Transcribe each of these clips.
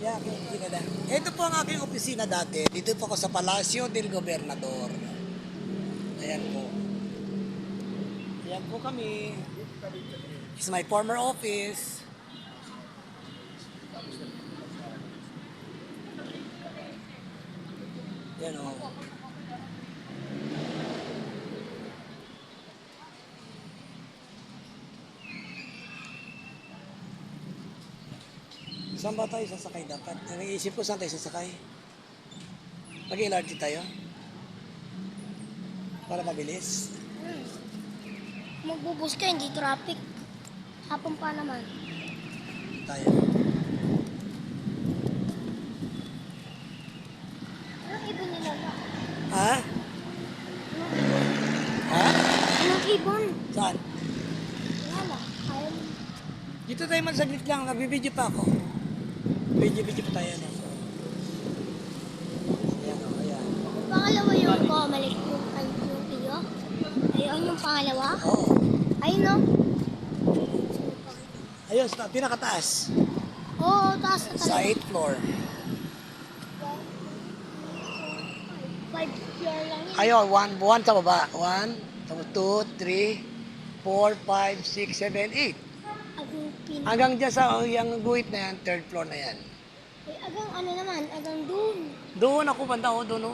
Yeah, aking opisina na. Ito po ang aking opisina dati. Dito po ako sa Palacio del Gobernador. Ayan po. Ayan po kami. This is my former office. Ayan o. Saan ba tayo sasakay dapat? Nag-iisip ko saan tayo sasakay. Mag-LRT tayo. Para mabilis. Magbubus ka, hindi traffic. Hapon pa naman. Tayo. Anong ibon nila ba? Ha? Ha? Anong ibon? Saan? Wala. Ayaw mo. Dito tayo man saglit lang. Nagbibideo pa ako. Video pa tayo. No? Ayan o, ayan. Pangalawa yung bumalik yung iyo. Ayun yung pangalawa. Oo. Ayun no? Ayun, sa pinakataas. Oo, taas na Sa talaga. 8th floor. 5 floor lang yun. Ayun, 1 sa baba. 1, tapos 2, 3, 4, 5, 6, 7, 8. Agang pin... Hanggang dyan sa yung guhit na yan, 3rd floor na yan. Ay, agang ano naman, agang dun. Doon ako banda o, doon o.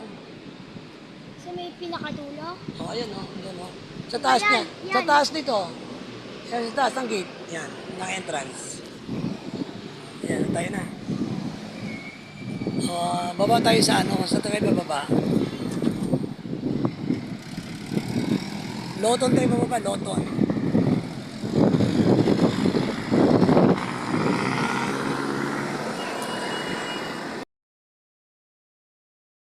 Sa may pinakadulo. Oh, ayan o, doon o. Sa taas Ayan, niya. Sa yan. taas nito. Yan, sa taas ng gate. Yan, ng entrance. Yan, tayo na. Baba tayo sa ano, sa tayo bababa. Loton tayo bababa, Loton.